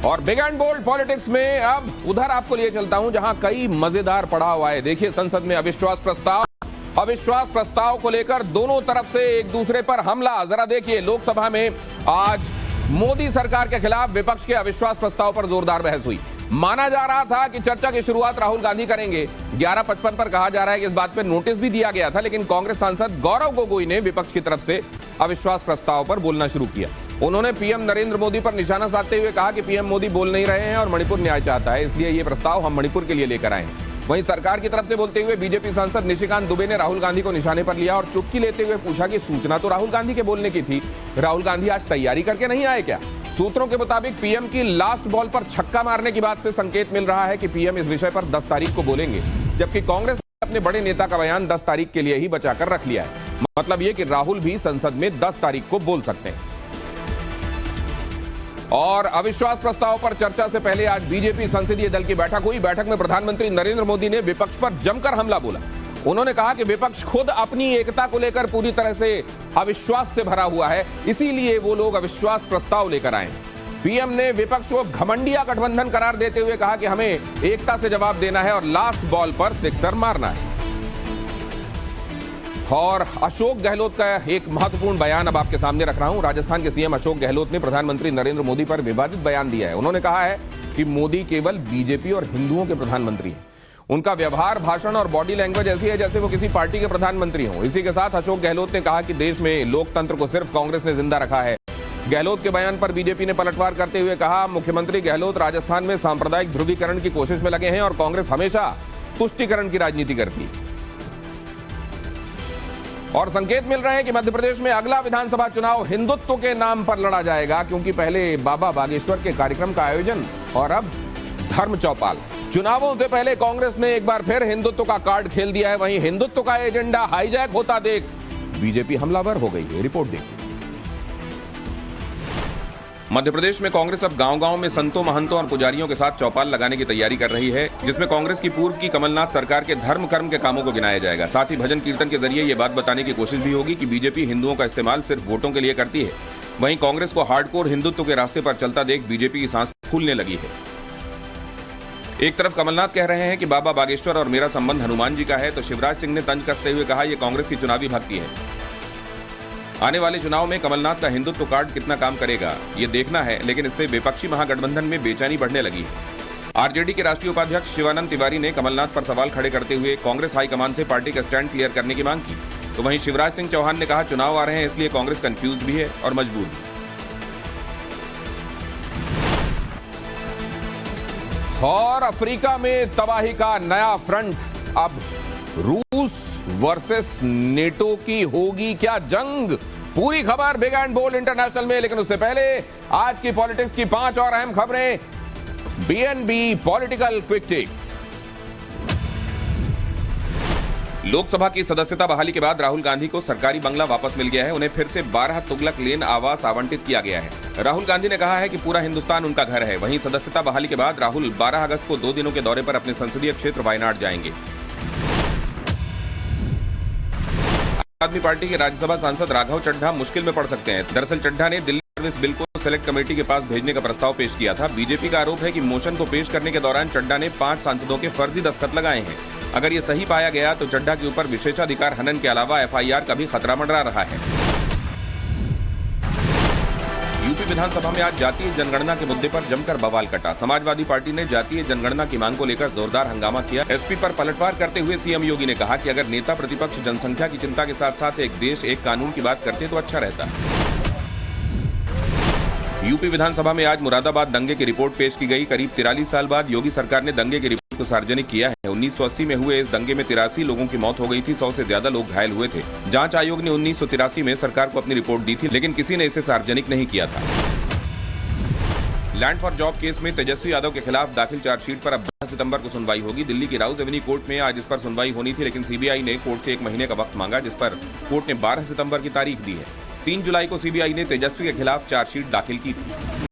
और big and bold politics में अब उधर आपको लिए चलता हूं जहां कई मजेदार पड़ाव आए। देखिए, संसद में अविश्वास प्रस्ताव को लेकर दोनों तरफ से एक दूसरे पर हमला। जरा देखिए, लोकसभा में आज मोदी सरकार के खिलाफ विपक्ष के अविश्वास प्रस्ताव पर जोरदार बहस हुई। माना जा रहा था कि चर्चा की शुरुआत राहुल गांधी करेंगे। 11:55 पर कहा जा रहा है कि इस बात पर नोटिस भी दिया गया था, लेकिन कांग्रेस सांसद गौरव गोगोई ने विपक्ष की तरफ से अविश्वास प्रस्ताव पर बोलना शुरू किया। उन्होंने पीएम नरेंद्र मोदी पर निशाना साधते हुए कहा कि पीएम मोदी बोल नहीं रहे हैं और मणिपुर न्याय चाहता है, इसलिए ये प्रस्ताव हम मणिपुर के लिए लेकर आए हैं। वहीं सरकार की तरफ से बोलते हुए बीजेपी सांसद निशिकांत दुबे ने राहुल गांधी को निशाने पर लिया और चुटकी लेते हुए पूछा कि सूचना तो राहुल गांधी के बोलने की थी, राहुल गांधी आज तैयारी करके नहीं आए क्या? सूत्रों के मुताबिक पीएम की लास्ट बॉल पर छक्का मारने की बात से संकेत मिल रहा है कि पीएम इस विषय पर 10 तारीख को बोलेंगे, जबकि कांग्रेस ने अपने बड़े नेता का बयान 10 तारीख के लिए ही बचाकर रख लिया है। मतलब यह कि राहुल भी संसद में 10 तारीख को बोल सकते हैं। और अविश्वास प्रस्ताव पर चर्चा से पहले आज बीजेपी संसदीय दल की बैठक हुई। बैठक में प्रधानमंत्री नरेंद्र मोदी ने विपक्ष पर जमकर हमला बोला। उन्होंने कहा कि विपक्ष खुद अपनी एकता को लेकर पूरी तरह से अविश्वास से भरा हुआ है, इसीलिए वो लोग अविश्वास प्रस्ताव लेकर आए। पीएम ने विपक्ष को घमंडिया गठबंधन करार देते हुए कहा कि हमें एकता से जवाब देना है और लास्ट बॉल पर सिक्सर मारना है। और अशोक गहलोत का एक महत्वपूर्ण बयान अब आपके सामने रख रहा हूं। राजस्थान के सीएम अशोक गहलोत ने प्रधानमंत्री नरेंद्र मोदी पर विवादित बयान दिया है। उन्होंने कहा है कि मोदी केवल बीजेपी और हिंदुओं के प्रधानमंत्री हैं। उनका व्यवहार, भाषण और बॉडी लैंग्वेज ऐसी है जैसे वो किसी पार्टी के प्रधानमंत्री हों। इसी के साथ अशोक गहलोत ने कहा कि देश में लोकतंत्र को सिर्फ कांग्रेस ने जिंदा रखा है। गहलोत के बयान पर बीजेपी ने पलटवार करते हुए कहा, मुख्यमंत्री गहलोत राजस्थान में सांप्रदायिक ध्रुवीकरण की कोशिश में लगे हैं और कांग्रेस हमेशा तुष्टीकरण की राजनीति करती है। और संकेत मिल रहे हैं कि मध्य प्रदेश में अगला विधानसभा चुनाव हिंदुत्व के नाम पर लड़ा जाएगा, क्योंकि पहले बाबा बागेश्वर के कार्यक्रम का आयोजन और अब धर्म चौपाल। चुनावों से पहले कांग्रेस ने एक बार फिर हिंदुत्व का कार्ड खेल दिया है। वहीं हिंदुत्व का एजेंडा हाईजैक होता देख बीजेपी हमलावर हो गई है। रिपोर्ट देखिए। मध्य प्रदेश में कांग्रेस अब गांव-गांव में संतों, महंतों और पुजारियों के साथ चौपाल लगाने की तैयारी कर रही है, जिसमें कांग्रेस की पूर्व की कमलनाथ सरकार के धर्म कर्म के कामों को गिनाया जाएगा। साथ ही भजन कीर्तन के जरिए ये बात बताने की कोशिश भी होगी कि बीजेपी हिंदुओं का इस्तेमाल सिर्फ वोटों के लिए करती है। वहीं कांग्रेस को हार्डकोर हिंदुत्व के रास्ते पर चलता देख बीजेपी की सांस फूलने लगी है। एक तरफ कमलनाथ कह रहे हैं कि बाबा बागेश्वर और मेरा संबंध हनुमान जी का है, तो शिवराज सिंह ने तंज कसते हुए कहा, यह कांग्रेस की चुनावी भक्ति है। आने वाले चुनाव में कमलनाथ का हिंदुत्व कार्ड कितना काम करेगा, ये देखना है, लेकिन इससे विपक्षी महागठबंधन में बेचैनी बढ़ने लगी है। आरजेडी के राष्ट्रीय उपाध्यक्ष शिवानंद तिवारी ने कमलनाथ पर सवाल खड़े करते हुए कांग्रेस हाईकमान से पार्टी का स्टैंड क्लियर करने की मांग की। तो वहीं शिवराज सिंह चौहान ने कहा, चुनाव आ रहे हैं, इसलिए कांग्रेस कंफ्यूज भी है और मजबूर भी। और अफ्रीका में तबाही का नया फ्रंट। अब रूस वर्सेस नेटो की होगी क्या जंग? पूरी खबर बिग एंड बोल्ड इंटरनेशनल में। लेकिन उससे पहले आज की पॉलिटिक्स की 5 और अहम खबरें BNB political quick ticks. Lok Sabha की सदस्यता बहाली के बाद राहुल गांधी को सरकारी बंगला वापस मिल गया है। उन्हें फिर से 12 तुगलक लेन आवास आवंटित किया गया है। राहुल गांधी ने कहा है कि पूरा हिंदुस्तान उनका घर है। वहीं सदस्यता बहाली के बाद राहुल 12 अगस्त को 2 दिनों के दौरे पर अपने संसदीय क्षेत्र वायनाड जाएंगे। आम आदमी पार्टी के राज्यसभा सांसद राघव चड्ढा मुश्किल में पड़ सकते हैं। दरअसल चड्ढा ने दिल्ली सर्विस बिल को सेलेक्ट कमेटी के पास भेजने का प्रस्ताव पेश किया था। बीजेपी का आरोप है कि मोशन को पेश करने के दौरान चड्ढा ने 5 सांसदों के फर्जी दस्तखत लगाए हैं। अगर ये सही पाया गया तो चड्ढा के ऊपर विशेषाधिकार हनन के अलावा एफआईआर का भी खतरा मंडरा रहा है। यूपी विधानसभा में आज जातीय जनगणना के मुद्दे पर जमकर बवाल कटा। समाजवादी पार्टी ने जातीय जनगणना की मांग को लेकर जोरदार हंगामा किया। एसपी पर पलटवार करते हुए सीएम योगी ने कहा कि अगर नेता प्रतिपक्ष जनसंख्या की चिंता के साथ साथ एक देश एक कानून की बात करते तो अच्छा रहता। यूपी विधानसभा में आज मुरादाबाद दंगे की रिपोर्ट पेश की गई। करीब 43 साल बाद योगी सरकार ने दंगे की रिपोर्ट को सार्वजनिक किया है। 1980 में हुए इस दंगे में 83 लोगों की मौत हो गई थी। 100 से ज्यादा लोग घायल हुए थे। जांच आयोग ने 1983 में सरकार को अपनी रिपोर्ट दी थी, लेकिन किसी ने इसे सार्वजनिक नहीं किया था। लैंड फॉर जॉब केस में तेजस्वी यादव के खिलाफ दाखिल चार्जशीट पर अब 12 सितंबर को सुनवाई होगी। दिल्ली की राउज एवेन्यू कोर्ट में आज इस पर सुनवाई होनी थी, लेकिन सीबीआई ने कोर्ट से 1 महीने का वक्त मांगा, जिस पर कोर्ट ने 12 सितंबर की तारीख दी है। 3 जुलाई को सीबीआई ने तेजस्वी के खिलाफ चार्जशीट दाखिल की थी।